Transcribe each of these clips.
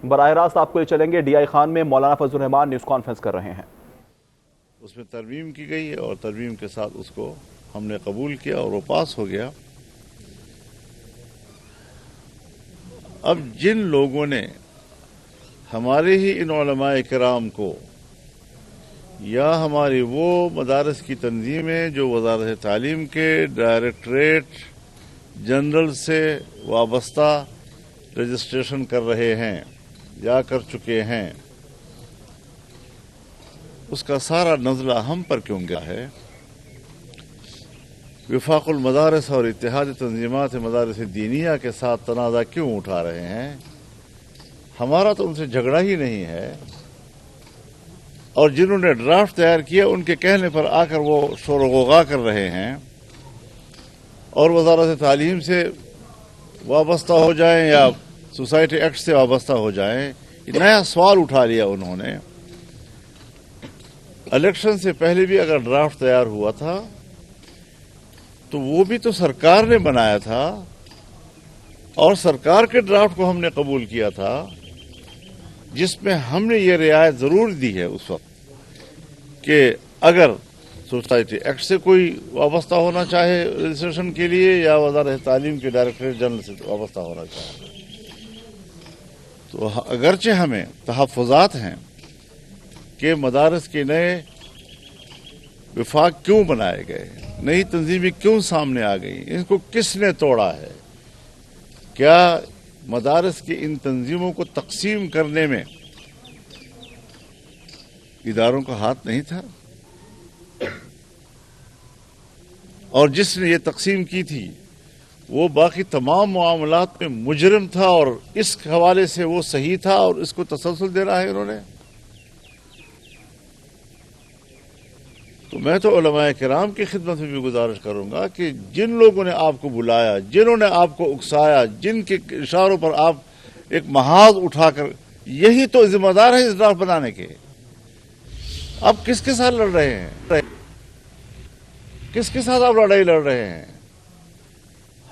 براہ راست آپ کو لے چلیں گے، ڈی آئی خان میں مولانا فضل الرحمان نیوز کانفرنس کر رہے ہیں۔ اس میں ترمیم کی گئی ہے اور ترمیم کے ساتھ اس کو ہم نے قبول کیا اور وہ پاس ہو گیا۔ اب جن لوگوں نے ہمارے ہی ان علماء کرام کو یا ہماری وہ مدارس کی تنظیمیں جو وزارت تعلیم کے ڈائریکٹریٹ جنرل سے وابستہ رجسٹریشن کر رہے ہیں یا کر چکے ہیں، اس کا سارا نزلہ ہم پر کیوں گیا ہے؟ وفاق المدارس اور اتحاد تنظیمات مدارس دینیہ کے ساتھ تنازع کیوں اٹھا رہے ہیں؟ ہمارا تو ان سے جھگڑا ہی نہیں ہے، اور جنہوں نے ڈرافٹ تیار کیا ان کے کہنے پر آ کر وہ شور و غوغا کر رہے ہیں اور وزارت تعلیم سے وابستہ ہو جائیں یا سوسائٹی ایکٹ سے وابستہ ہو جائیں۔ یہ نیا سوال اٹھا لیا انہوں نے۔ الیکشن سے پہلے بھی اگر ڈرافٹ تیار ہوا تھا تو وہ بھی تو سرکار نے بنایا تھا اور سرکار کے ڈرافٹ کو ہم نے قبول کیا تھا، جس میں ہم نے یہ رعایت ضرور دی ہے اس وقت کہ اگر سوسائٹی ایکٹ سے کوئی وابستہ ہونا چاہے رجسٹریشن کے لیے یا وزارت تعلیم کے ڈائریکٹریٹ جنرل سے وابستہ ہونا چاہے، تو اگرچہ ہمیں تحفظات ہیں کہ مدارس کے نئے وفاق کیوں بنائے گئے، نئی تنظیمیں کیوں سامنے آ گئی، ان کو کس نے توڑا ہے، کیا مدارس کی ان تنظیموں کو تقسیم کرنے میں اداروں کا ہاتھ نہیں تھا؟ اور جس نے یہ تقسیم کی تھی وہ باقی تمام معاملات میں مجرم تھا، اور اس حوالے سے وہ صحیح تھا اور اس کو تسلسل دے رہا ہے انہوں نے۔ تو میں تو علماء کرام کی خدمت میں بھی گزارش کروں گا کہ جن لوگوں نے آپ کو بلایا، جنہوں نے آپ کو اکسایا، جن کے اشاروں پر آپ ایک محاذ اٹھا کر، یہی تو ذمہ دار ہے اس ڈرافٹ بنانے کے۔ آپ کس کے ساتھ لڑ رہے ہیں؟ کس کے ساتھ آپ لڑائی لڑ رہے ہیں؟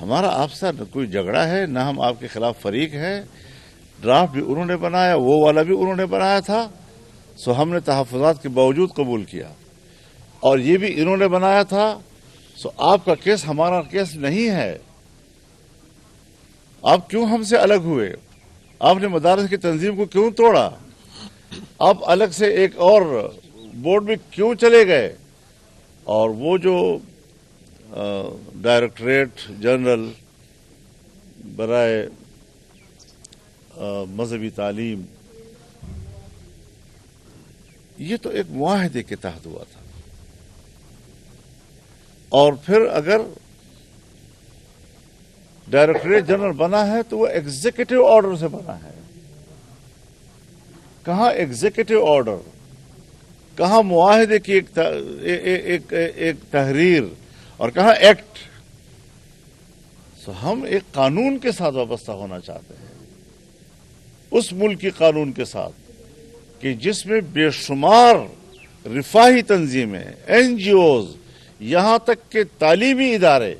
ہمارا آپ سے نہ کوئی جھگڑا ہے، نہ ہم آپ کے خلاف فریق ہیں۔ ڈرافٹ بھی انہوں نے بنایا، وہ والا بھی انہوں نے بنایا تھا، سو ہم نے تحفظات کے باوجود قبول کیا، اور یہ بھی انہوں نے بنایا تھا، سو آپ کا کیس ہمارا کیس نہیں ہے۔ آپ کیوں ہم سے الگ ہوئے؟ آپ نے مدارس کی تنظیم کو کیوں توڑا؟ آپ الگ سے ایک اور بورڈ میں کیوں چلے گئے؟ اور وہ جو ڈائریکٹریٹ جنرل برائے مذہبی تعلیم، یہ تو ایک معاہدے کے تحت ہوا تھا، اور پھر اگر ڈائریکٹریٹ جنرل بنا ہے تو وہ ایگزیکٹو آرڈر سے بنا ہے۔ کہاں ایگزیکٹو آرڈر، کہاں معاہدے کی ایک تحریر، اور کہاں ایکٹ؟ سو ہم ایک قانون کے ساتھ وابستہ ہونا چاہتے ہیں، اس ملک کی قانون کے ساتھ کہ جس میں بے شمار رفاہی تنظیمیں، این جی اوز، یہاں تک کہ تعلیمی ادارے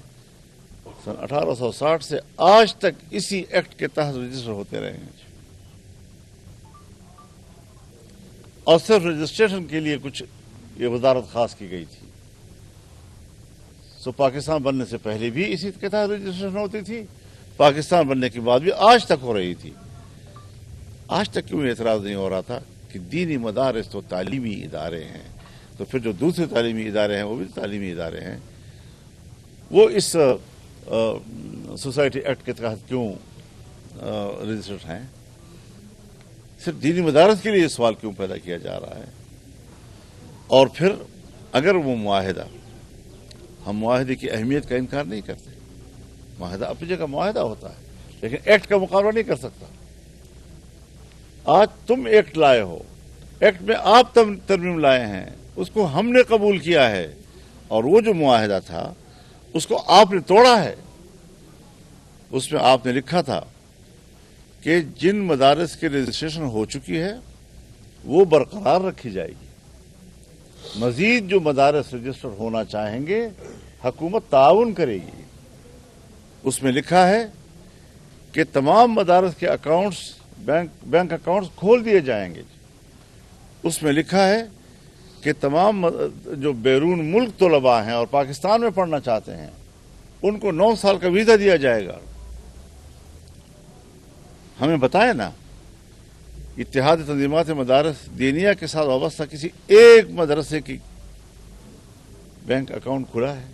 سن 1860 سے آج تک اسی ایکٹ کے تحت رجسٹر ہوتے رہے ہیں، اور صرف رجسٹریشن کے لیے کچھ یہ وزارت خاص کی گئی تھی۔ سو پاکستان بننے سے پہلے بھی اسی کے تحت رجسٹریشن ہوتی تھی، پاکستان بننے کے بعد بھی آج تک ہو رہی تھی۔ آج تک کیوں اعتراض نہیں ہو رہا تھا کہ دینی مدارس تو تعلیمی ادارے ہیں، تو پھر جو دوسرے تعلیمی ادارے ہیں وہ بھی تعلیمی ادارے ہیں، وہ اس سوسائٹی ایکٹ کے تحت کیوں رجسٹرڈ ہیں؟ صرف دینی مدارس کے لیے یہ سوال کیوں پیدا کیا جا رہا ہے؟ اور پھر اگر وہ معاہدہ، ہم معاہدے کی اہمیت کا انکار نہیں کرتے، معاہدہ اپنی جگہ معاہدہ ہوتا ہے، لیکن ایکٹ کا مقابلہ نہیں کر سکتا۔ آج تم ایکٹ لائے ہو، ایکٹ میں آپ ترمیم لائے ہیں، اس کو ہم نے قبول کیا ہے، اور وہ جو معاہدہ تھا اس کو آپ نے توڑا ہے۔ اس میں آپ نے لکھا تھا کہ جن مدارس کی رجسٹریشن ہو چکی ہے وہ برقرار رکھی جائے گی، مزید جو مدارس رجسٹر ہونا چاہیں گے حکومت تعاون کرے گی۔ اس میں لکھا ہے کہ تمام مدارس کے اکاؤنٹس बैंक अकाउंट्स खोल दिए जाएंगे। उसमें लिखा है कि तमाम जो बैरून मुल्क तलबा हैं और पाकिस्तान में पढ़ना चाहते हैं उनको 9 साल का वीजा दिया जाएगा। हमें बताए ना, इत्तेहाद तंजीमात मदारस दीनिया के साथ वाबस्ता किसी एक मदरसे की बैंक अकाउंट खुला है,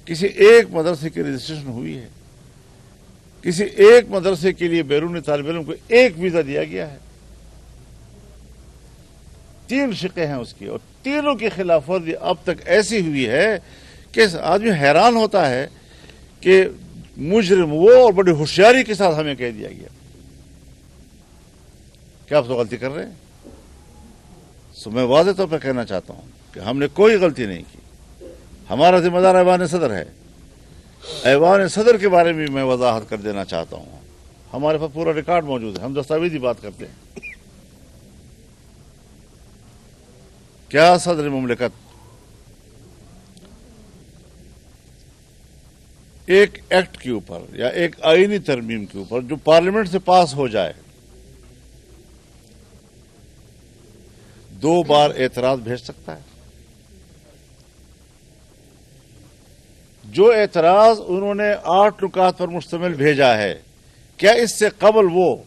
किसी एक मदरसे की रजिस्ट्रेशन हुई है, किसी एक मदरसे के लिए बैरून तालिब इल्म को एक वीजा दिया गया है। 3 शिक़े हैं उसकी, और तीनों की खिलाफ वर्जी अब तक ऐसी हुई है कि आदमी हैरान होता है कि मुजरिम वो और बड़ी होशियारी के साथ हमें कह दिया गया। क्या आप तो गलती कर रहे हैं? सो मैं वाज़ेह तौर पर कहना चाहता हूं कि हमने कोई गलती नहीं की। हमारा जिम्मेदार ऐवान सदर है। ऐवान सदर के बारे में मैं वजाहत कर देना चाहता हूं। हमारे पास पूरा रिकॉर्ड मौजूद है, हम दस्तावेजी बात करते हैं। क्या सदर मुमलिकत एक एक्ट के ऊपर या एक आईनी तरमीम के ऊपर जो पार्लियामेंट से पास हो जाए 2 बार एतराज भेज सकता है? जो एतराज उन्होंने 8 नुकात पर मुश्तमिल भेजा है, क्या इससे कबल वो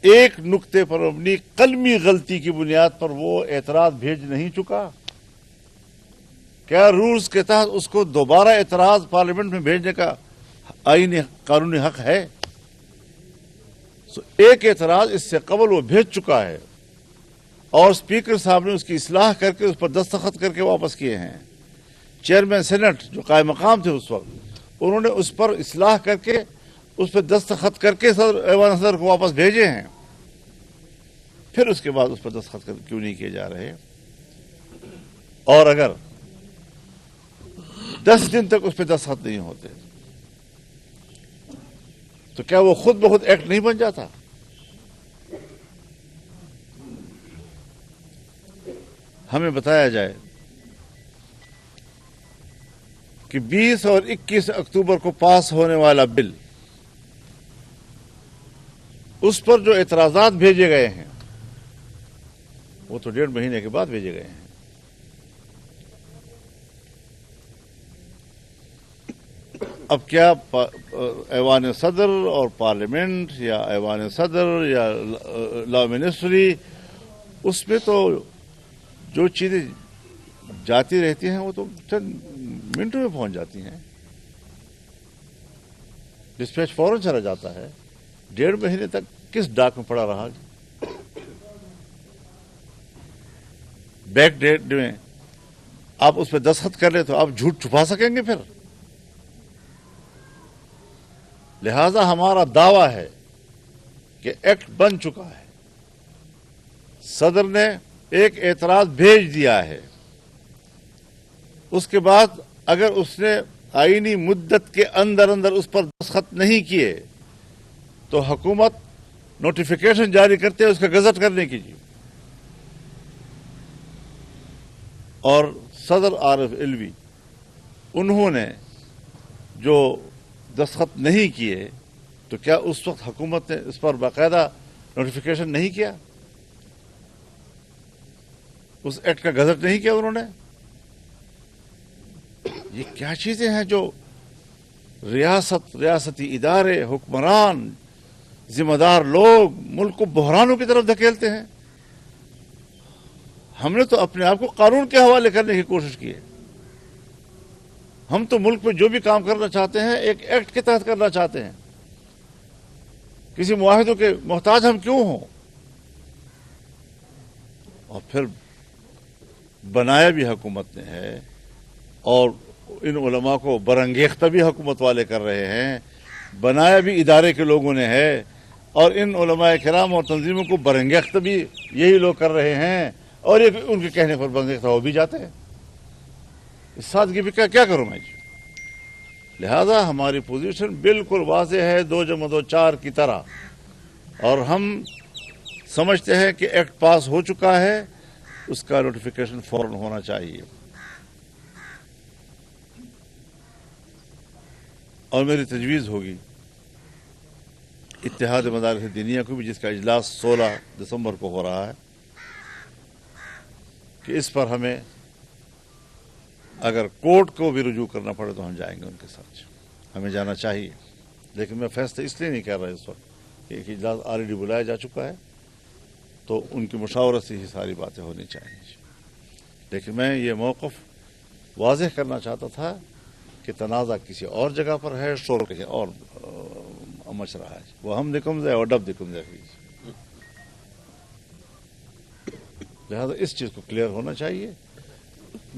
एक नुक्ते पर अपनी कलमी गलती की बुनियाद पर वो एतराज भेज नहीं चुका? क्या रूल्स के तहत उसको दोबारा एतराज पार्लियामेंट में भेजने का आईनी कानूनी हक है? एक एतराज इससे कबल वो भेज चुका है और स्पीकर साहब ने उसकी इस्लाह करके उस पर दस्तखत करके वापस किए हैं। चेयरमैन सेनेट जो कायम मकाम थे उस वक्त, उन्होंने उस पर इस्लाह करके उस पर दस्तखत करके ऐवान सदर को वापस भेजे हैं। फिर उसके बाद उस पर दस्तखत क्यों नहीं किए जा रहे? और अगर 10 दिन तक उस पर दस्तखत नहीं होते तो क्या वो खुद ब खुद एक्ट नहीं बन जाता? हमें बताया जाए कि 20 और 21 अक्टूबर को पास होने वाला बिल, उस पर जो एतराजात भेजे गए हैं वो तो 1.5 महीने के बाद भेजे गए हैं। अब क्या ऐवान सदर और पार्लियामेंट या ऐवान सदर या लॉ मिनिस्ट्री, उसमें तो जो चीजें जाती रहती हैं वो तो चंद मिनटों में पहुंच जाती हैं। डिस्पैच फौरन चला जाता है। 1.5 महीने तक किस डाक में पड़ा रहा? बैक डेट में आप उस पर दस्तखत कर ले तो आप झूठ छुपा सकेंगे फिर? लिहाजा हमारा दावा है कि एक्ट बन चुका है। सदर ने एक एतराज भेज दिया है। उसके बाद अगर उसने आईनी मुद्दत के अंदर अंदर उस पर दस्तखत नहीं किए तो हुकूमत नोटिफिकेशन जारी करते हैं उसका गजट करने की। और सदर आरिफ इल्वी उन्होंने जो दस्तखत नहीं किए तो क्या उस वक्त हुकूमत ने इस पर बाकायदा नोटिफिकेशन नहीं किया? उस एक्ट का गजट नहीं किया उन्होंने? ये क्या चीजें हैं जो रियासती इदारे, हुक्मरान, जिम्मेदार लोग मुल्क को बहरानों की तरफ धकेलते हैं। हमने तो अपने आप को कानून के हवाले करने की कोशिश की है। हम तो मुल्क में जो भी काम करना चाहते हैं एक एक्ट के तहत करना चाहते हैं। किसी मुआहिदों के मोहताज हम क्यों हों? और फिर बनाया भी हुकूमत ने है और इन उलमा को बरंगेख्ता भी हुकूमत वाले कर रहे हैं। बनाया भी इदारे के लोगों ने है और इन उलमा किराम और तंजीमों को बरंगेख्ता भी यही लोग कर रहे हैं और ये उनके कहने पर बरंगेख्ता हो भी जाते हैं। इस सादगी भी क्या करूं मैं जी? लिहाजा हमारी पोजीशन बिल्कुल वाज़ेह है 2 + 2 4 की तरह। और हम समझते हैं कि एक्ट पास हो चुका है, उसका नोटिफिकेशन फौरन होना चाहिए। और मेरी तजवीज़ होगी اتحاد مدارس دینیہ کو بھی، جس کا اجلاس 16 دسمبر کو ہو رہا ہے، کہ اس پر ہمیں اگر کورٹ کو بھی رجوع کرنا پڑے تو ہم جائیں گے ان کے ساتھ، ہمیں جانا چاہیے۔ لیکن میں فیصلہ اس لیے نہیں کر رہا اس وقت کہ ایک اجلاس آلریڈی بلایا جا چکا ہے، تو ان کی مشاورت سے ہی ساری باتیں ہونی چاہیے۔ لیکن میں یہ موقف واضح کرنا چاہتا تھا کہ تنازع کسی اور جگہ پر ہے، شور کسی اور مچ رہا ہے، وہ ہم دکم دے اور ڈب دکم دے، لہذا اس چیز کو کلیئر ہونا چاہیے۔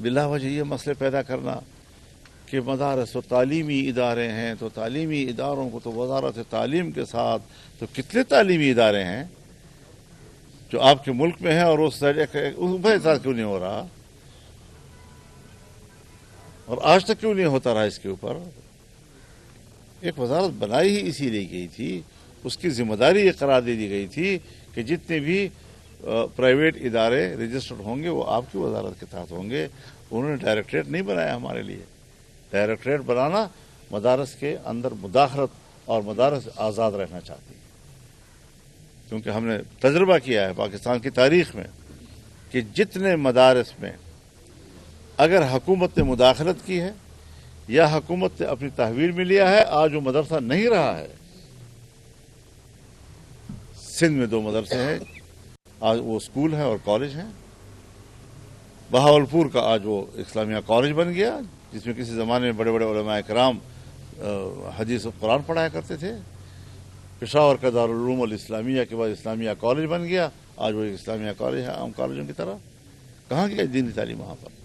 بلا وجہ یہ مسئلے پیدا کرنا کہ مدارس و تعلیمی ادارے ہیں، تو تعلیمی اداروں کو تو وزارت تعلیم کے ساتھ تو کتنے تعلیمی ادارے ہیں جو آپ کے ملک میں ہیں، اور اس پر اعتراض کیوں نہیں ہو رہا، اور آج تک کیوں نہیں ہوتا رہا اس کے اوپر؟ ایک وزارت بنائی ہی اسی لیے گئی تھی، اس کی ذمہ داری یہ قرار دے دی گئی تھی کہ جتنے بھی پرائیویٹ ادارے رجسٹرڈ ہوں گے وہ آپ کی وزارت کے تحت ہوں گے۔ انہوں نے ڈائریکٹریٹ نہیں بنایا ہمارے لیے۔ ڈائریکٹریٹ بنانا مدارس کے اندر مداخلت، اور مدارس آزاد رہنا چاہتی ہیں، کیونکہ ہم نے تجربہ کیا ہے پاکستان کی تاریخ میں کہ جتنے مدارس میں اگر حکومت نے مداخلت کی ہے یا حکومت نے اپنی تحویل میں لیا ہے، آج وہ مدرسہ نہیں رہا ہے۔ سندھ میں 2 مدرسے ہیں، آج وہ اسکول ہیں اور کالج ہیں۔ بہاولپور کا آج وہ اسلامیہ کالج بن گیا، جس میں کسی زمانے میں بڑے بڑے علماء کرام حدیث و قرآن پڑھایا کرتے تھے۔ پشاور کا دارالعلوم الاسلامیہ کے بعد اسلامیہ کالج بن گیا، آج وہ ایک اسلامیہ کالج ہے عام کالجوں کی طرح۔ کہاں گیا دینی تعلیم وہاں پر؟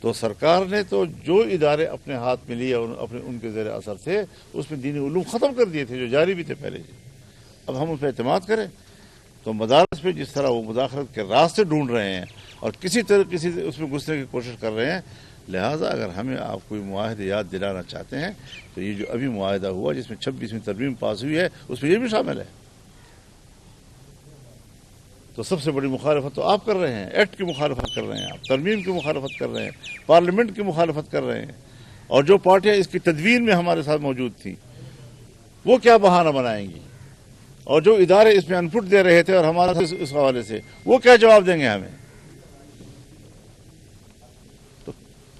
تو سرکار نے تو جو ادارے اپنے ہاتھ میں لیے ان کے زیر اثر تھے، اس میں دینی علوم ختم کر دیے تھے جو جاری بھی تھے پہلے سے۔ اب ہم اس پہ اعتماد کریں تو مدارس پہ جس طرح وہ مداخلت کے راستے ڈھونڈ رہے ہیں اور کسی طرح اس میں گھسنے کی کوشش کر رہے ہیں، لہٰذا اگر ہمیں آپ کوئی معاہدے یاد دلانا چاہتے ہیں تو یہ جو ابھی معاہدہ ہوا جس میں 26ویں ترمیم پاس ہوئی ہے، اس میں یہ بھی شامل ہے۔ تو سب سے بڑی مخالفت تو آپ کر رہے ہیں، ایکٹ کی مخالفت کر رہے ہیں، آپ ترمیم کی مخالفت کر رہے ہیں، پارلیمنٹ کی مخالفت کر رہے ہیں، اور جو پارٹیاں اس کی تدوین میں ہمارے ساتھ موجود تھیں وہ کیا بہانہ بنائیں گی، اور جو ادارے اس میں ان پٹ دے رہے تھے اور ہمارا اس حوالے سے وہ کیا جواب دیں گے ہمیں؟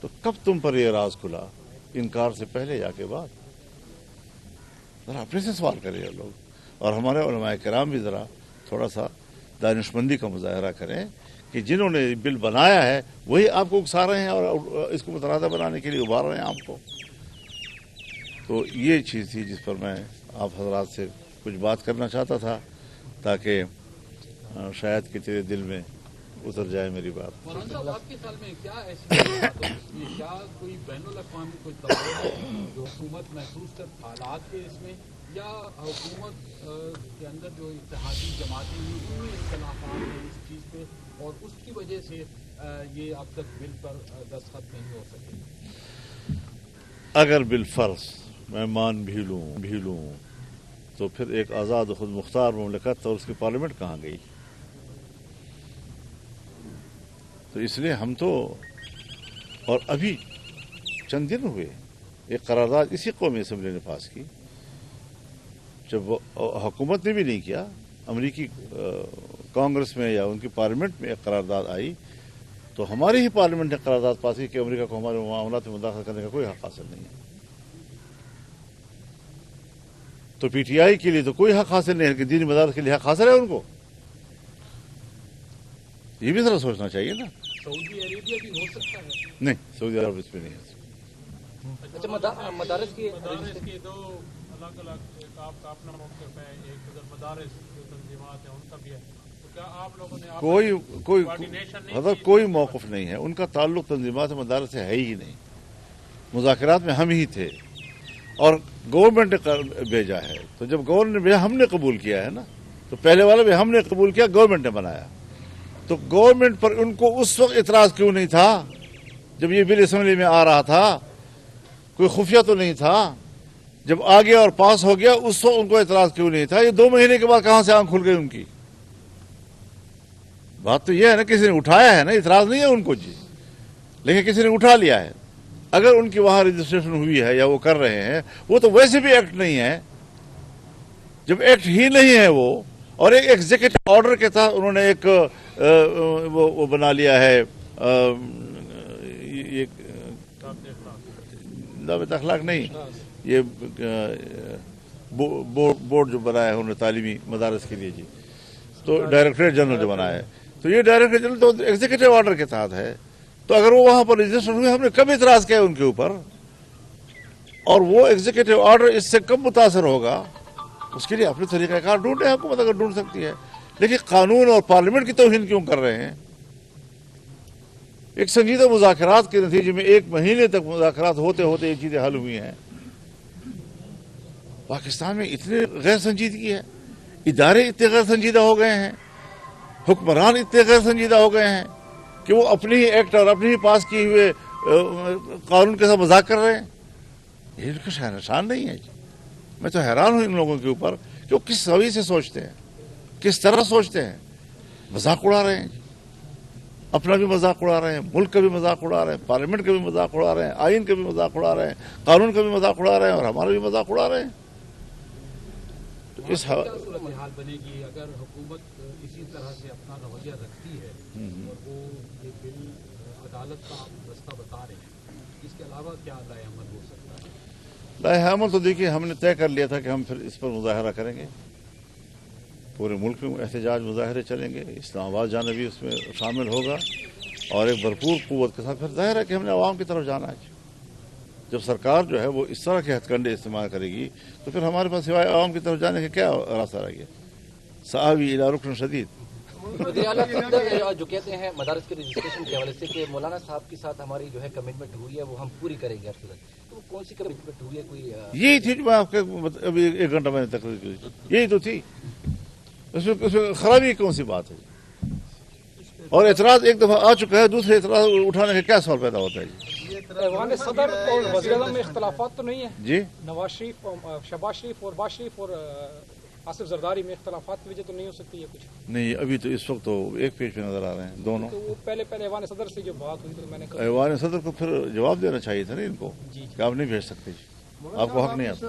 تو کب تم پر یہ راز کھلا، انکار سے پہلے یا کے بعد؟ ذرا اپنے سے سوال کریں لوگ، اور ہمارے علماء کرام بھی ذرا تھوڑا سا دانشمندی کا مظاہرہ کریں کہ جنہوں نے بل بنایا ہے وہی آپ کو اکسا رہے ہیں اور اس کو متنازع بنانے کے لیے ابھار رہے ہیں آپ کو۔ تو یہ چیز تھی جس پر میں آپ حضرات سے کچھ بات کرنا چاہتا تھا، تاکہ شاید کہ تیرے دل میں اتر جائے میری بات۔ مولانا صاحب، آپ کے خیال میں کیا ایسی کیا کوئی بین الاقوامی کوئی دباؤ ہے جو حکومت محسوس کر حالات کے اس میں، یا حکومت کے اندر جو اتحادی جماعتیں ہیں ان میں اختلافات ہیں اس چیز پہ، اور اس کی وجہ سے یہ اب تک بل پر دستخط نہیں ہو سکے؟ اگر بالفرض میں مان بھی لوں تو پھر ایک آزاد و خود مختار مملکت اور اس کی پارلیمنٹ کہاں گئی؟ تو اس لیے ہم تو، اور ابھی چند دن ہوئے ایک قرارداد اسی قومی اسمبلی نے پاس کی، جب حکومت نے بھی نہیں کیا، امریکی کانگریس میں یا ان کی پارلیمنٹ میں ایک قرارداد آئی، تو ہماری ہی پارلیمنٹ نے قرارداد پاس کی کہ امریکہ کو ہمارے معاملات میں مداخلت کرنے کا کوئی حق حاصل نہیں ہے۔ تو پی ٹی آئی کے لیے تو کوئی حق حاصل نہیں ہے کہ دینی مدارس کے لیے حق حاصل ہے ان کو؟ یہ بھی ذرا سوچنا چاہیے نا۔ سعودی عربیہ بھی ہو سکتا ہے؟ نہیں، سعودی عرب اس پہ نہیں ہے۔ اچھا، مدارس کی دو الگ الگ، ایک آپ کا اپنا موقف ہے، ایک ادھر مدارس جو تنظیمات ہیں ان کا بھی ہے، تو کیا آپ لوگوں نے کوئی موقف نہیں ہے ان کا؟ تعلق تنظیمات مدارس سے ہے ہی نہیں۔ مذاکرات میں ہم ہی تھے اور گورنمنٹ نے بھیجا ہے، تو جب گورنمنٹ نے بھیجا ہم نے قبول کیا ہے نا، تو پہلے والا بھی ہم نے قبول کیا، گورنمنٹ نے بنایا۔ تو گورنمنٹ پر ان کو اس وقت اعتراض کیوں نہیں تھا جب یہ بل اسمبلی میں آ رہا تھا؟ کوئی خفیہ تو نہیں تھا؟ جب آ گیا اور پاس ہو گیا اس وقت ان کو اعتراض کیوں نہیں تھا؟ یہ 2 مہینے کے بعد کہاں سے آنکھ کھل گئی ان کی؟ بات تو یہ ہے نا، کسی نے اٹھایا ہے نا، اعتراض نہیں ہے ان کو جی، لیکن کسی نے اٹھا لیا ہے۔ اگر ان کی وہاں رجسٹریشن ہوئی ہے یا وہ کر رہے ہیں، وہ تو ویسے بھی ایکٹ نہیں ہے، जब एक्ट ही नहीं है वो, और एक एग्जीक्यूटिव ऑर्डर के तहत उन्होंने एक वो बना लिया है ये दावत अखलाक नहीं, ये बोर्ड जो बनाया है उन्होंने तालीमी मदारस के लिए जी, तो डायरेक्टरेट जनरल जो बनाया है, तो ये डायरेक्टरेट जनरल तो एग्जीक्यूटिव ऑर्डर के तहत है। तो अगर वो वहां पर रजिस्टर हुए, हमने कब इतराज किया उनके ऊपर, और वो एग्जीक्यूटिव ऑर्डर इससे कब मुतासर होगा, उसके लिए अपने तरीकाकार ढूंढे, हुकूमत अगर ढूंढ सकती है, लेकिन कानून और पार्लियामेंट की तौहीन क्यों कर रहे हैं? एक संजीदा मुज़ाकरात के नतीजे में 1 महीने तक मुज़ाकरात होते होते ये चीजें हल हुई हैं। पाकिस्तान में इतने गैर संजीदगी है, इदारे इतने गैर संजीदा हो गए हैं, हुक्मरान इतने गैर संजीदा हो गए हैं कि वो अपने ही एक्ट और अपने ही पास किए हुए कानून के साथ मजाक कर रहे हैं। ये इनका शहनशान नहीं है जी। मैं तो हैरान हूं इन लोगों के ऊपर कि वो किस रवैये से सोचते हैं, किस तरह सोचते हैं। मजाक उड़ा रहे हैं जी, अपना भी मजाक उड़ा रहे हैं, मुल्क का भी मजाक उड़ा रहे हैं, पार्लियामेंट का भी मजाक उड़ा रहे हैं, आइन का भी मजाक उड़ा रहे हैं, कानून का भी मजाक उड़ा रहे हैं, और हमारा भी मजाक उड़ा रहे हैं। तो इस क्या सूरत हाल बनेगी अगर हुकूमत इसी तरह से अपना रवैया रखती है और वो ये बिल अदालत का रास्ता बता रहे हैं, इसके अलावा क्या लाएअमल हो सकता है? लाएअमल तो देखिए, हमने तय कर लिया था कि हम फिर इस पर मुजाहरा करेंगे, पूरे मुल्क में एहतजाज मुजाहरे चलेंगे, इस्लामाबाद जाना भी उसमें शामिल होगा, और एक भरपूर कुव्वत के साथ फिर जाहिर है कि हमने आवाम की तरफ जाना है। जब सरकार जो है वो इस तरह के हथकंडे इस्तेमाल करेगी तो फिर हमारे पास सिवाय आवाम की तरफ जाने का क्या रास्ता रह गया? साहबी इला रुकन शदीद। जो कहते हैं मदारस के रजिस्ट्रेशन के हवाले से कि मौलाना साहब के साथ हमारी जो है कमिटमेंट हुई है, वो हम पूरी करेंगे हर सूरत, तो कौन सी कमिटमेंट हुई है? कोई यही थी जो मैं आपके अभी 1 घंटा मैंने तकरीर की, यही तो थी। उसमें खराबी कौन सी बात है? और एतराज एक दफा आ चुका है, दूसरे एतराज उठाने का क्या सवाल पैदा होता है जी? ऐवान सदर और वज़ीर-ए-आज़म में इख्तलाफात तो नहीं है जी? नवाज शरीफ, शहबाज शरीफ और बाज शरीफ और आसिफ जरदारी में इख्तलाफात की वजह तो नहीं हो सकती है कुछ? नहीं, अभी तो इस वक्त तो एक पेज पे नजर आ रहे हैं दोनों। तो वो पहले ऐवान सदर से जो बात हुई तो मैंने कहा ऐवान सदर को फिर जवाब देना चाहिए था ना इनको कि आप नहीं भेज सकते जी, आपको हक नहीं आता।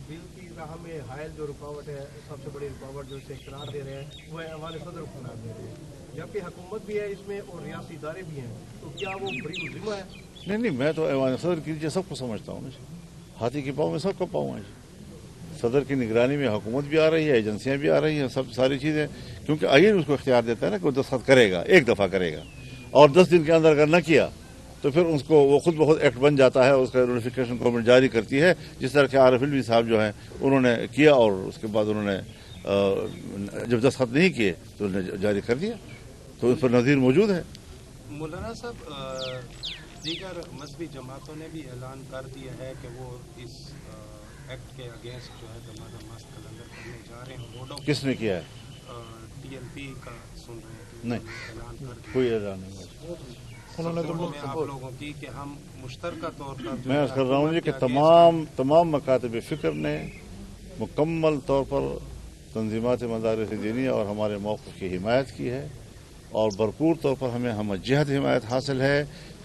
बिल की राह में हायल जो रुकावट है, सबसे बड़ी रुकावट जो इसे करार दे रहे हैं वो ऐवान सदर को करार दे रहे हैं, जबकि हुकूमत भी है इसमें और रियासी इदारे भी हैं, तो क्या वो बड़ी जिम्मा है? नहीं, मैं तो ऐवान सदर की सबको समझता हूँ ना, हाथी के पाँव में सबको पाँव है जी। सदर की निगरानी में हुकूमत भी आ रही है, एजेंसियां भी आ रही हैं, सब सारी चीज़ें, क्योंकि आइन उसको इख्तियार देता है ना कि वो दस्तखत करेगा, एक दफ़ा करेगा, और 10 दिन के अंदर अगर न किया तो फिर उसको वो खुद ब खुद एक्ट बन जाता है, उसका नोटिफिकेशन गवर्नमेंट जारी करती है, जिस तरह के आरिफ इल्मी साहब जो हैं उन्होंने किया, और उसके बाद उन्होंने जब दस्तखत नहीं किए तो उन्होंने जारी कर दिया, तो उस पर नज़ीर मौजूद है। मौलाना साहब, दीगर मजहबी जमातों ने भी ऐलान कर दिया है कि वो इस एक्ट के अगेंस्ट जो है जमात मस्त कलंदर करने जा रहे हैं। वो लोग किसने किया है? TNP का सुन रहे हैं कि नहीं, ऐलान कर दिया। कोई ऐलान नहीं हुआ उन्होंने तो आप लोगों की कि हम मुश्तरका तौर पर मैं अर्ज़ कर रहा हूँ जी कि तमाम मकातब फ़िक्र ने मुकम्मल तौर पर तंजीमात मदारिस दीनिया और हमारे मौक़िफ़ की हिमायत की है, और भरपूर तौर पर हमें हम जिहद हिमायत हासिल है।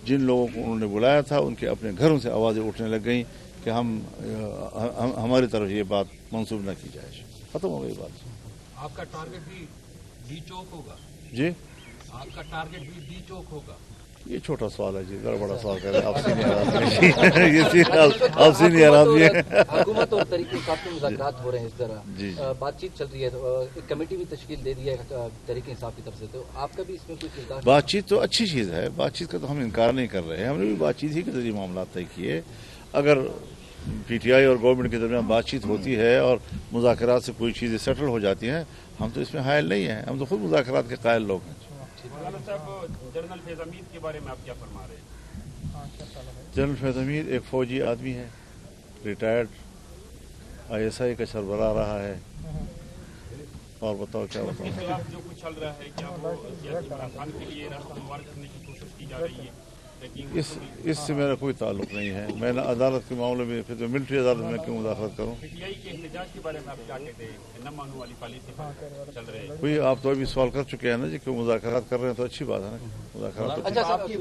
जिन लोगों को उन्होंने बुलाया था उनके अपने घरों से आवाज़ें उठने लग गई कि हमारी तरफ ये बात मंसूब न की जाए, ख़त्म हो गई बात। आपका टारगेट भी डी चौक होगा जी? आपका टारगेट भी डी चौक होगा? ये छोटा सवाल है जी, बड़ा बड़ा सवाल कर रहे हैं आप सीनियर आदमी हैं। हुकूमत और तरीके इंसाफ के मुज़ाकरात हो रहे हैं, इस तरह जी। बातचीत चल रही है, तो एक कमेटी भी तश्कील दे दी है तरीके इंसाफ की तरफ से, तो आपका भी इसमें कोई किरदार? बातचीत तो अच्छी चीज़ है, बातचीत का तो हम इनकार नहीं कर रहे हैं, हमने भी बातचीत ही के जरिए मामला तय किए। अगर PTI और गवर्नमेंट के दरमियान बातचीत होती है और मुज़ाकरात से कोई चीज़ें सेटल हो जाती हैं, हम तो इसमें हायल नहीं हैं, हम तो खुद मुज़ाकरात के कायल लोग हैं। मौलाना साहब, जनरल फैज़ हमीद के बारे में आप क्या फरमा रहे हैं? जनरल फैज़ हमीद एक फ़ौजी आदमी है, रिटायर्ड ISI का सरबराह रहा है, और बताओ क्या बताओ। इसके खिलाफ जो कुछ चल रहा है, क्या वो सियासी मुनाफान के लिए रास्ता हमवार करने की कोशिश की जा रही है? इससे मेरा कोई ताल्लुक नहीं है। मैं ना अदालत के मामले में, फिर तो मिलिट्री अदालत में क्यों मुदाखलत करूँ? PTI के एहतजाज के बारे में आप क्या कहते हैं? न मानने वाली पॉलिसी चल रहे हैं। कोई आप तो अभी सवाल कर चुके हैं ना जी, क्यों मुज़ाकरात कर रहे हैं, तो अच्छी बात है ना, मुज़ाकरात तो अच्छा, आपकी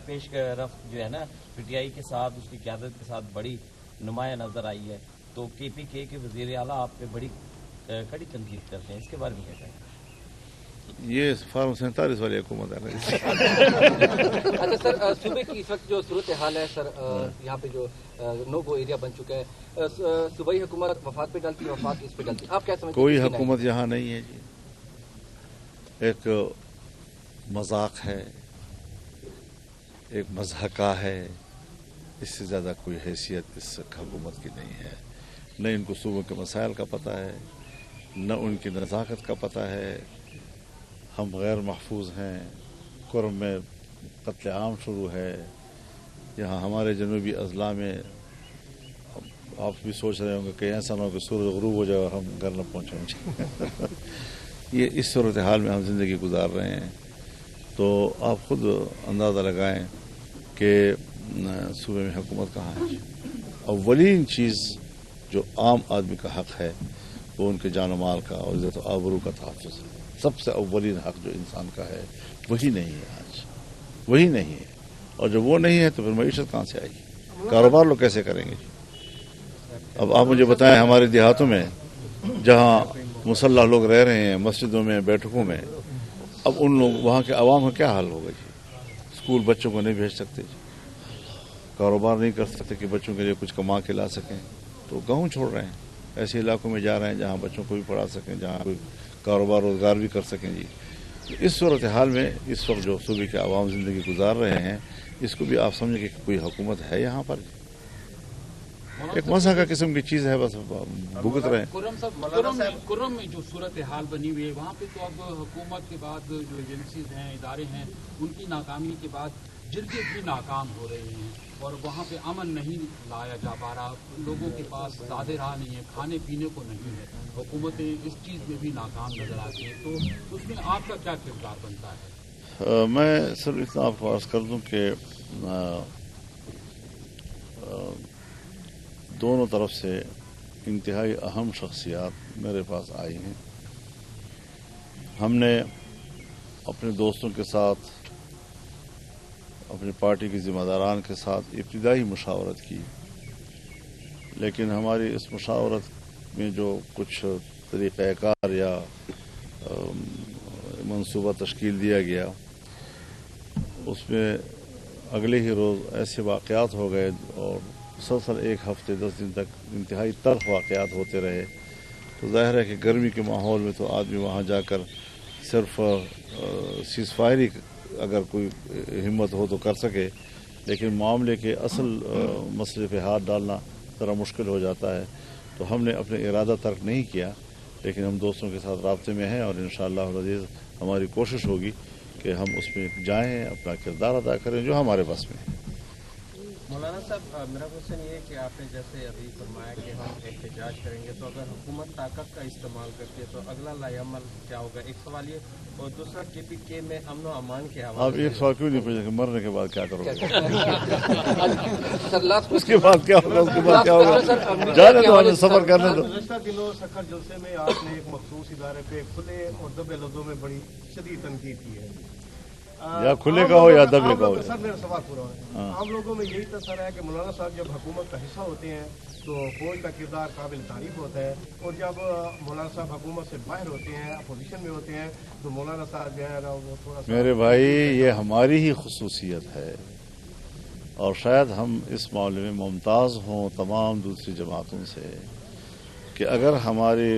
पेश रफ्त जो है ना PTI के साथ, उसकी क़यादत के साथ बड़ी नुमाया नजर आई है, तो KPK के वज़ीर आला आप पे बड़ी कड़ी तनकीद करते हैं, इसके बारे में क्या कहें? ये फार्म 47 वाली हुकूमत है ना। अच्छा सर, सूबे की इस वक्त जो सूरत हाल है सर, यहाँ पे जो नो गो एरिया बन चुका है, सूबाई हुकूमत वफाक पे डालती है, वफाक इस पे डालती है, आप क्या समझते हैं? कोई हुकूमत यहाँ नहीं है जी, एक मजाक है, एक मज़ाका है, इससे ज़्यादा कोई हैसियत इस हुकूमत की नहीं है। न इनको सूबों के मसाइल का पता है, न उनकी नज़ाकत का पता है। हम गैर महफूज हैं, कुर्म में कत्ल आम शुरू है, यहाँ हमारे जनूबी अजला में आप भी सोच रहे होंगे कि ऐसा ना हो कि सूरज गुरूब हो जाए और हम घर न पहुँचेंगे। ये इस सूरत हाल में हम ज़िंदगी गुजार रहे हैं। तो आप खुद अंदाज़ा लगाएं कि सूबे में हुकूमत कहाँ है। अव्वलीन चीज़ जो आम आदमी का हक़ है वो उनके जान माल का और इज़्ज़त आबरू का तहफ़्फ़ुज़ है। सबसे अव्वलीन हक़ जो इंसान का है वही नहीं है, आज वही नहीं है। और जब वो नहीं है तो फिर मईशत कहाँ से आएगी, कारोबार लोग कैसे करेंगे जी। अब आप मुझे बताएं, हमारे देहातों में जहाँ मुसल्ला लोग रह रहे हैं, मस्जिदों में, बैठकों में, अब उन लोग वहाँ के अवाम का क्या हाल होगा जी। स्कूल बच्चों को नहीं भेज सकते जी, कारोबार नहीं कर सकते कि बच्चों के लिए कुछ कमा के ला सकें, तो गाँव छोड़ रहे हैं, ऐसे इलाकों में जा रहे हैं जहाँ बच्चों को भी पढ़ा सकें, जहाँ कोई कारोबार रोज़गार भी कर सकें जी। इस सूरत हाल में इस वक्त जो सूबे के अवाम ज़िंदगी गुजार रहे हैं, इसको भी आप समझें कि कोई हुकूमत है यहाँ पर। एक मज़ा का किस्म की चीज़ है, बस भुगत रहे हैं। कुर्रम में जो सूरत हाल बनी हुई है, वहाँ पे तो अब हुकूमत के बाद जो एजेंसीज हैं, इदारे हैं, उनकी नाकामी के बाद जिरगे भी नाकाम हो रहे हैं और वहाँ पे अमन नहीं लाया जा पा रहा, लोगों के पास सादे राह नहीं है, खाने पीने को नहीं है, हुकूमतें इस चीज़ में भी नाकाम नजर आती हैं। तो उसमें आपका क्या किरदार बनता है? मैं सिर्फ इतना आपको अर्ज कर दूं कि दोनों तरफ से इंतहाई अहम शख्सियात मेरे पास आई हैं। हमने अपने दोस्तों के साथ, अपनी पार्टी के ज़िम्मेदारान के साथ इब्तिदाई मुशावरत की, लेकिन हमारी इस मुशावरत में जो कुछ तरीक़ाकार या मंसूबा तश्कील दिया गया, उसमें अगले ही रोज़ ऐसे वाक़यात हो गए और मुसलसल एक हफ़्ते 10 दिन तक इंतहाई तल्ख़ वाक़यात होते रहे। तो ज़ाहिर है कि गर्मी के माहौल में तो आदमी वहाँ जाकर सिर्फ सीज़फायर ही अगर कोई हिम्मत हो तो कर सके, लेकिन मामले के असल मसले पे हाथ डालना ज़रा मुश्किल हो जाता है। तो हमने अपने इरादा तर्क नहीं किया, लेकिन हम दोस्तों के साथ राब्ते में हैं और इंशाअल्लाह अज़ीज़ हमारी कोशिश होगी कि हम उसमें जाएं, अपना किरदार अदा करें जो हमारे बस में है। मौलाना साहब, मेरा क्वेश्चन ये है कि आपने जैसे अभी फरमाया कि हम एहतजाज करेंगे, तो अगर हुकूमत ताकत का इस्तेमाल करती है तो अगला लाएअमल क्या होगा? एक सवाल ये, और दूसरा KPK में अमन और अमान के हवाले। आप एक सवाल क्यों नहीं पूछे कि मरने के बाद क्या करोगे? सर लास्ट उसके बाद क्या होगा, उसके बाद क्या होगा, जाने दो, हमें सफर करने दो। गुज़श्ता दिनों सखर जलसे में आपने एक मखसूस इदारे पे खुले और दबे लफ्ज़ों में बड़ी शदीद तनकीद की है। या खुले का हो या दबे का हो। सर मेरा सवाल पूरा है। आम लोगों में यही तसर है कि मौलाना साहब जब हुकूमत का हिस्सा होते हैं तो फौज का किरदार काबिल तारीफ होता है, और जब मौलाना साहब हुकूमत से बाहर होते हैं, अपोजिशन में होते हैं, तो मौलाना साहब जो है वो थोड़ा सा। मेरे भाई, ये हमारी ही खुसूसियत है और शायद हम इस मामले में मुमताज़ हों तमाम दूसरी जमातों से कि अगर हमारी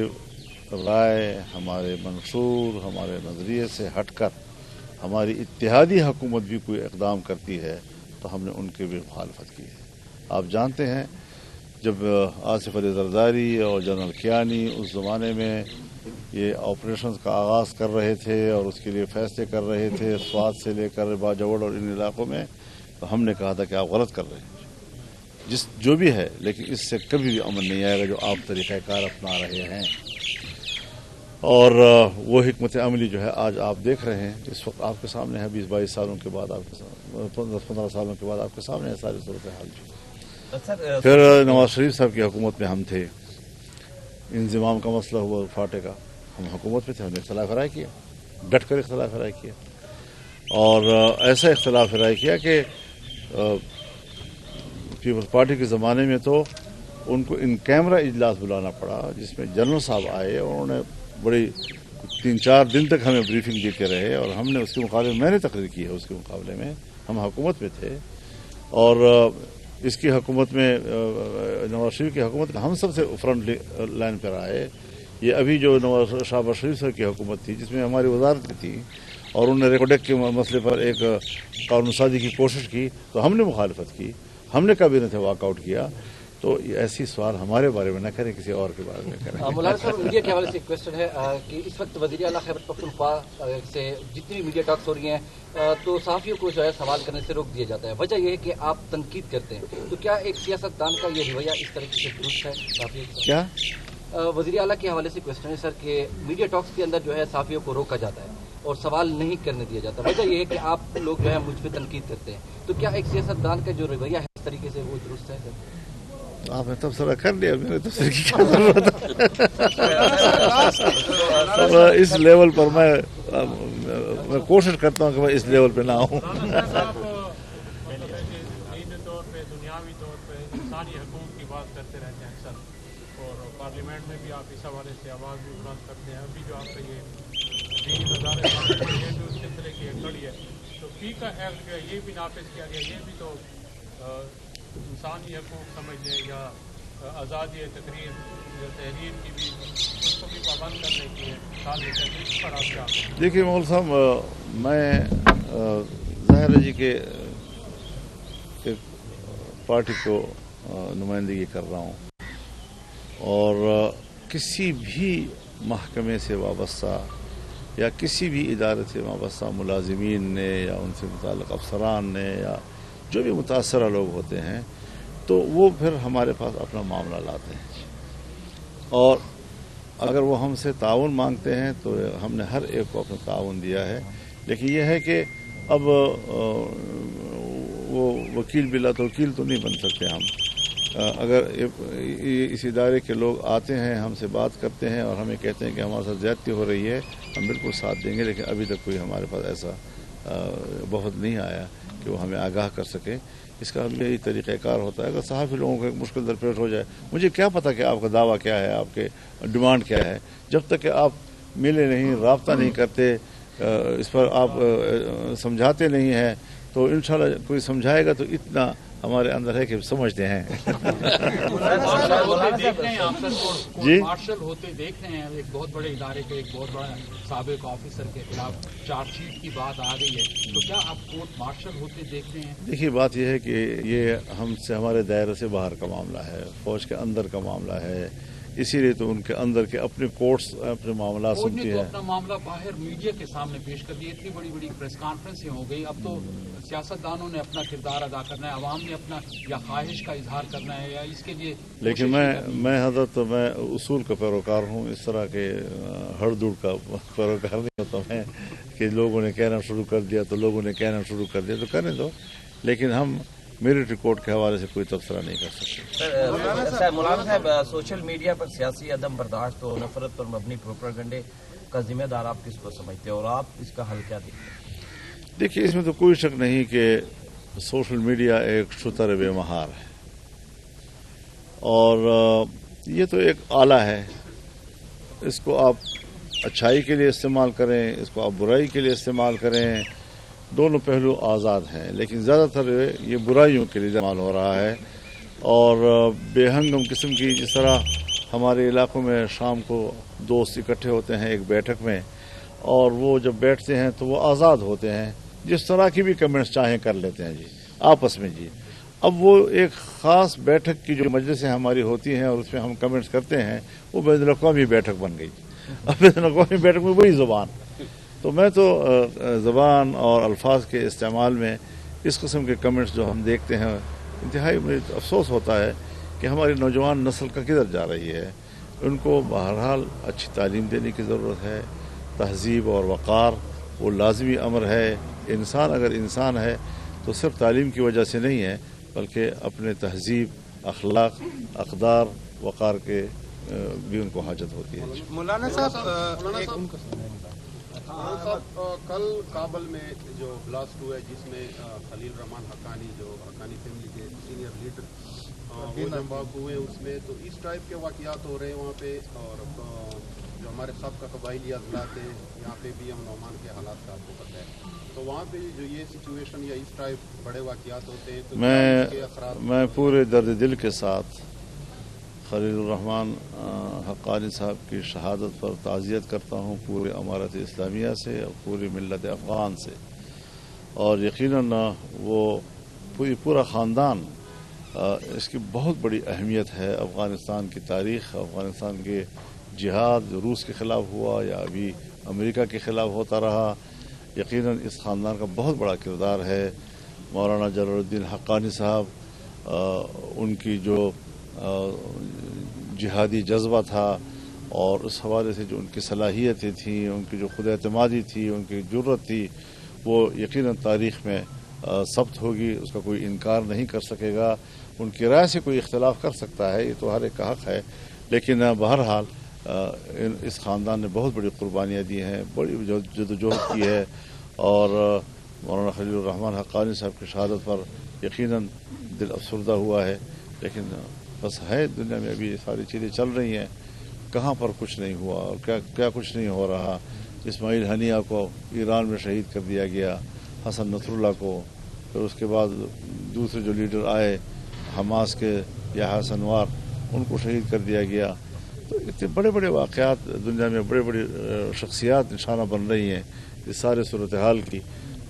राय, हमारे मंशूर, हमारे नज़रिए से हटकर हमारी इत्तेहादी हुकूमत भी कोई इक़दाम करती है तो हमने उनके भी मुखालफत की है। आप जानते हैं जब आसिफ अली ज़रदारी और जनरल कियानी उस ज़माने में ये ऑपरेशन का आगाज़ कर रहे थे और उसके लिए फ़ैसले कर रहे थे, स्वात से लेकर बाजवड़ और इन इलाकों में, तो हमने कहा था कि आप गलत कर रहे हैं, जो भी है, लेकिन इससे कभी भी अमन नहीं आएगा जो आप तरीक़ाकार अपना रहे हैं। और वो हिकमत अमली जो है आज आप देख रहे हैं, इस वक्त आपके सामने है। 20-22 सालों के बाद, आपके 10-15 सालों के बाद आपके सामने है सारी सूरत हाल। फिर नवाज शरीफ साहब की हुकूमत में हम थे, इंज़िमाम का मसला हुआ फाटे का, हम हुकूमत में थे, हमने इख्तिलाफ राय किया, डट कर इख्तिलाफ राय किया, और ऐसा इख्तिलाफ राय किया कि पीपल्स पार्टी के ज़माने में तो ان کو ان کیمرہ اجلاس بلانا پڑا جس میں جنرل صاحب آئے اور انہوں نے بڑی 3-4 دن تک ہمیں بریفنگ دیتے رہے اور ہم نے اس کے مقابلے میں نے تقریر کی ہے اس کے مقابلے میں ہم حکومت میں تھے اور اس کی حکومت میں نواز شریف کی حکومت ہم سب سے فرنٹ لائن پر آئے. یہ ابھی جو نواز شہباز شریف صاحب کی حکومت تھی جس میں ہماری وزارت تھی اور انہوں نے ریکارڈ کے مسئلے پر ایک قانون سازی کی کوشش کی تو ہم نے مخالفت کی, ہم نے کابینہ سے واک آؤٹ کیا. تو ایسی سوال ہمارے بارے میں نہ کریں, کسی اور کے بارے میں کریں. مولانا صاحب میڈیا کے حوالے سے ایک کوشچن ہے کہ اس وقت وزیر اعلیٰ خیبر پختونخوا سے جتنی بھی میڈیا ٹاکس ہو رہی ہیں تو صحافیوں کو جو ہے سوال کرنے سے روک دیا جاتا ہے. وجہ یہ ہے کہ آپ تنقید کرتے ہیں, تو کیا ایک سیاست دان کا یہ رویہ اس طریقے سے درست ہے صحافیوں کا؟ کیا وزیر اعلیٰ کے حوالے سے کوشچن ہے سر کہ میڈیا ٹاکس کے اندر جو ہے صحافیوں کو روکا جاتا ہے اور سوال نہیں کرنے دیا جاتا. وجہ یہ ہے کہ آپ لوگ جو ہے مجھ پہ تنقید کرتے ہیں, تو کیا ایک سیاست دان کا جو رویہ ہے اس طریقے سے وہ درست ہے سر؟ آپ نے تبصرہ کر لیا, میرے تبصرے کی کیا ضرورت ہے. اس لیول پر میں کوشش کرتا ہوں کہ میں اس لیول پہ نہ آؤں. دینی طور پہ دنیاوی طور پہ انسانی حقوق کی بات کرتے رہتے ہیں اکثر, اور پارلیمنٹ میں بھی آپ اس حوالے سے آواز بھی بلند کرتے ہیں. ابھی جو آپ کا یہ دینی مدارس یہ جو اس سلسلے کی ایک کڑی ہے, تو فی کا ایکٹ جو ہے یہ بھی نافذ کیا گیا, یہ بھی تو انسانی حقوق سمجھ لیں یا آزادی تقریر یا تحریر کی بھی اس کو بھی پابند کرنے کی ہے. اس پر آپ کیا؟ دیکھیے مول صاحب, میں ظاہر جی کے ایک پارٹی کو نمائندگی کر رہا ہوں اور کسی بھی محکمے سے وابستہ یا کسی بھی ادارے سے وابستہ ملازمین نے یا ان سے متعلق افسران نے یا جو بھی متاثرہ لوگ ہوتے ہیں تو وہ پھر ہمارے پاس اپنا معاملہ لاتے ہیں اور اگر وہ ہم سے تعاون مانگتے ہیں تو ہم نے ہر ایک کو اپنا تعاون دیا ہے. لیکن یہ ہے کہ اب وہ وکیل بلا تو وکیل تو نہیں بن سکتے ہم. اگر اس ادارے کے لوگ آتے ہیں ہم سے بات کرتے ہیں اور ہمیں کہتے ہیں کہ ہمارے ساتھ زیادتی ہو رہی ہے, ہم بالکل ساتھ دیں گے. لیکن ابھی تک کوئی ہمارے پاس ایسا بہت نہیں آیا کہ وہ ہمیں آگاہ کر سکے. اس کا یہی طریقہ کار ہوتا ہے. اگر صحافی لوگوں کو ایک مشکل درپیش ہو جائے, مجھے کیا پتا کہ آپ کا دعویٰ کیا ہے, آپ کے ڈیمانڈ کیا ہے, جب تک کہ آپ ملے نہیں, رابطہ نہیں کرتے, اس پر آپ سمجھاتے نہیں ہیں تو انشاءاللہ کوئی سمجھائے گا تو اتنا ہمارے اندر ہے کہ سمجھتے ہیں. جی مارشل ہوتے دیکھ رہے ہیں, ایک بہت بڑے ادارے کے ایک بہت بڑا سابق آفیسر کے خلاف چارج شیٹ کی بات آ گئی ہے, تو کیا آپ کورٹ مارشل ہوتے دیکھ رہے ہیں؟ دیکھیے بات یہ ہے کہ یہ ہم سے ہمارے دائرے سے باہر کا معاملہ ہے, فوج کے اندر کا معاملہ ہے, اسی لیے تو ان کے اندر کے اپنے کورٹس اپنے معاملات سنتی ہیں. اپنا معاملہ باہر میڈیا کے سامنے پیش کر دیا, اتنی بڑی بڑی پریس کانفرنسیں ہو گئی. اب تو سیاستدانوں نے اپنا کردار ادا کرنا ہے, عوام نے اپنا یا خواہش کا اظہار کرنا ہے یا اس کے لیے. لیکن میں حضرت میں اصول کا پیروکار ہوں, اس طرح کے ہڑ دوڑ کا پیروکار نہیں ہوتا میں کہ لوگوں نے کہنا شروع کر دیا تو لوگوں نے کہنا شروع کر دیا تو کرنے دو. لیکن ہم ملٹری کوڈ کے حوالے سے کوئی تبصرہ نہیں کر سکتے. مولانا صاحب, سوشل میڈیا پر سیاسی عدم برداشت و نفرت پر مبنی پروپیگنڈے کا ذمہ دار آپ کس کو سمجھتے ہیں اور آپ اس کا حل کیا دیکھتے ہیں؟ دیکھیے اس میں تو کوئی شک نہیں کہ سوشل میڈیا ایک شتر بے مہار ہے اور یہ تو ایک آلہ ہے. اس کو آپ اچھائی کے لیے استعمال کریں, اس کو آپ برائی کے لیے استعمال کریں, دونوں پہلو آزاد ہیں. لیکن زیادہ تر یہ برائیوں کے لیے استعمال ہو رہا ہے اور بے ہنگم قسم کی, جس طرح ہمارے علاقوں میں شام کو دوست اکٹھے ہوتے ہیں ایک بیٹھک میں اور وہ جب بیٹھتے ہیں تو وہ آزاد ہوتے ہیں, جس طرح کی بھی کمنٹس چاہیں کر لیتے ہیں جی آپس میں جی. اب وہ ایک خاص بیٹھک کی جو مجلسیں ہماری ہوتی ہیں اور اس میں ہم کمنٹس کرتے ہیں وہ بین الاقوامی بیٹھک بن گئی. اب بین الاقوامی بیٹھک میں وہی زبان, تو میں تو زبان اور الفاظ کے استعمال میں اس قسم کے کمنٹس جو ہم دیکھتے ہیں انتہائی مجھے افسوس ہوتا ہے کہ ہماری نوجوان نسل کا کدھر جا رہی ہے. ان کو بہرحال اچھی تعلیم دینے کی ضرورت ہے. تہذیب اور وقار وہ لازمی امر ہے. انسان اگر انسان ہے تو صرف تعلیم کی وجہ سے نہیں ہے بلکہ اپنے تہذیب, اخلاق, اقدار, وقار کے بھی ان کو حاجت ہوتی ہے. مولانا صاحب کل کابل میں جو بلاسٹ ہوا ہے جس میں خلیل الرحمان حقانی جو حقانی فیملی کے سینئر لیڈر वो जंबाक हुए उसमें, तो इस टाइप के वाक़यात हो रहे हैं वहाँ पे। और जो हमारे सबका कबायली अजलात है, यहाँ पे भी अमन अमान के हालात का आपको पता है, तो वहाँ पे जो ये सिचुएशन या इस टाइप बड़े वाक़यात होते हैं, तो मैं पूरे दर्द दिल के साथ खलीलुर्रहमान हक्कानी साहब की शहादत पर ताज़ियत करता हूँ पूरे अमारत इस्लामिया से और पूरी मिल्लत अफ़गान से। और यकीनन वो पूरा ख़ानदान, इसकी बहुत बड़ी अहमियत है अफ़गानिस्तान की तारीख़, अफ़गानिस्तान के जिहाद जो रूस के ख़िलाफ़ हुआ या अभी अमेरिका के ख़िलाफ़ होता रहा, यकीनन इस ख़ानदान का बहुत बड़ा किरदार है। मौलाना जलालुद्दीन हक्कानी साहब, उनकी जो जिहादी जज्बा था और उस हवाले से जो उनकी सलाहियतें थीं, उनकी जो खुद एतमादी थी, उनकी जुर्रत थी, वो यकीनन तारीख़ में सब्त होगी, उसका कोई इनकार नहीं कर सकेगा। उनकी राय से कोई इख्तलाफ कर सकता है, ये तो हर एक का हक़ है, लेकिन बहरहाल इस ख़ानदान ने बहुत बड़ी कुर्बानियाँ दी हैं, बड़ी जदोजहद की है। और मौलाना खलीलुर्रहमान हक्कानी साहब की शहादत पर यकीनन दिल अफसरदा हुआ है, लेकिन बस है दुनिया में अभी ये सारी चीज़ें चल रही हैं, कहाँ पर कुछ नहीं हुआ और क्या कुछ नहीं हो रहा। इस्माइल हनिया को ईरान में शहीद कर दिया गया, हसन नसरुल्लाह को, फिर उसके बाद दूसरे जो लीडर आए हमास के याह्या सिनवार, उनको शहीद कर दिया गया। तो इतने बड़े बड़े वाक़यात दुनिया में, बड़े बड़े शख्सियात निशाना बन रही हैं इस सारे सूरत हाल की।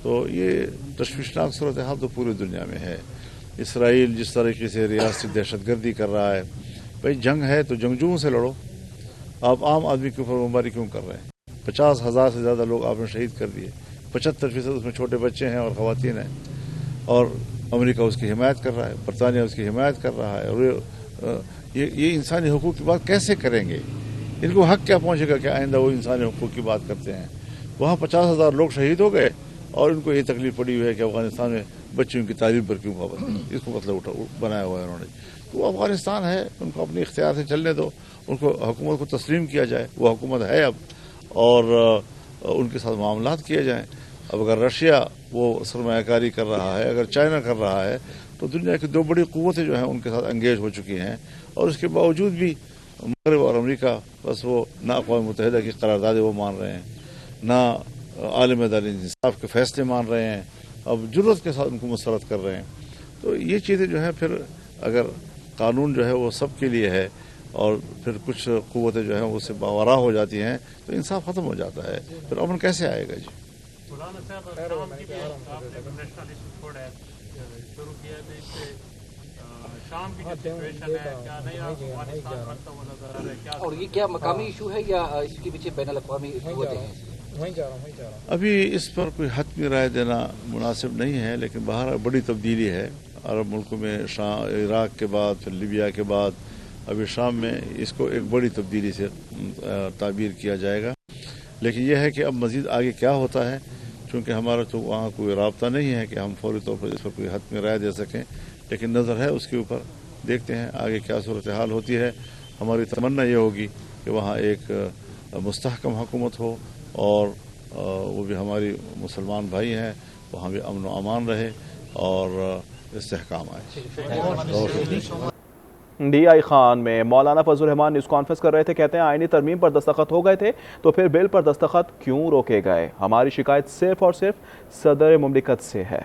तो ये तशवीशनाक सूरत हाल तो पूरी दुनिया में है। इसराइल जिस तरीके से रियासती दहशतगर्दी कर रहा है, भाई जंग है तो जंगजुओं से लड़ो, आप आम आदमी के ऊपर बमबारी क्यों कर रहे हैं? 50,000 से ज़्यादा लोग आपने शहीद कर दिए, 75% उसमें छोटे बच्चे हैं और ख़वातीन हैं, और अमेरिका उसकी हिमायत कर रहा है, बरतानिया उसकी हिमायत कर रहा है। और ये इंसानी हुकूक की बात कैसे करेंगे? इनको हक क्या पहुँचेगा कि आइंदा वो इंसानी हुकूक की बात करते हैं? वहाँ 50,000 लोग शहीद हो गए और इनको ये तकलीफ पड़ी हुई है कि अफ़गानिस्तान में बच्चों की तालीम पर क्यों पाबंदी, इसको मतलब बनाया हुआ है उन्होंने। तो वो अफ़गानिस्तान है, उनको अपने इख्तियार से चलने दो, उनको हुकूमत को तस्लीम किया जाए, वो हुकूमत है अब, और उनके साथ मामलात किए जाएँ। अब अगर रशिया वो सरमायाकारी कर रहा है, अगर चाइना कर रहा है, तो दुनिया की दो बड़ी क़ुव्वतें जो हैं उनके साथ एंगेज हो चुकी हैं, और उसके बावजूद भी मगरब और अमेरिका बस वो ना अक़वाम मुत्तहिदा की करारदादें वो मान रहे हैं, ना आलम अदालत इंसाफ के फैसले मान रहे हैं, अब जुर्रत के साथ उनको मुस्तरद कर रहे हैं। तो ये चीज़ें जो है, फिर अगर कानून जो है वो सब के लिए है और फिर कुछ क़ुव्वतें जो हैं उससे बावरा हो जाती हैं, तो इंसाफ ख़त्म हो जाता है, फिर अमन कैसे आएगा जी? मौलाना साहब, शाम की भी आपने नेशनल इशू छोड़ा है, शुरू किया, तो इससे शाम की जो सिचुएशन है, क्या नहीं अफगानिस्तान बनता हुआ नजर आ रहा है क्या? और ये क्या मकामी इशू है या इसके पीछे बैनुल अक़वामी क़ुव्वतें हैं? वहीं जा रहा हूँ। अभी इस पर कोई हतमी राय देना मुनासिब नहीं है, लेकिन बाहर बड़ी तब्दीली है अरब मुल्कों में, इराक के बाद, फिर लीबिया के बाद, अभी शाम में इसको एक बड़ी तब्दीली से ताबीर किया जाएगा। लेकिन यह है कि अब मज़ीद आगे क्या होता है, चूँकि हमारा तो वहाँ कोई राब्ता नहीं है कि हम फौरी तौर पर इस पर कोई हतमी राय दे सकें, लेकिन नज़र है उसके ऊपर, देखते हैं आगे क्या सूरत हाल होती है। हमारी तमन्ना ये होगी कि वहाँ एक मुस्तहकम हुकूमत हो और वो भी हमारी मुसलमान भाई हैं, वहाँ भी अमन व अमान रहे और इस्तेहकाम आए। DI खान में मौलाना फजल रहमान न्यूज़ कॉन्फ्रेंस कर रहे थे, कहते हैं आईनी तरमीम पर दस्तखत हो गए थे तो फिर बिल पर दस्तखत क्यों रोके गए? हमारी शिकायत सिर्फ और सिर्फ सदर मुमलिकत से है।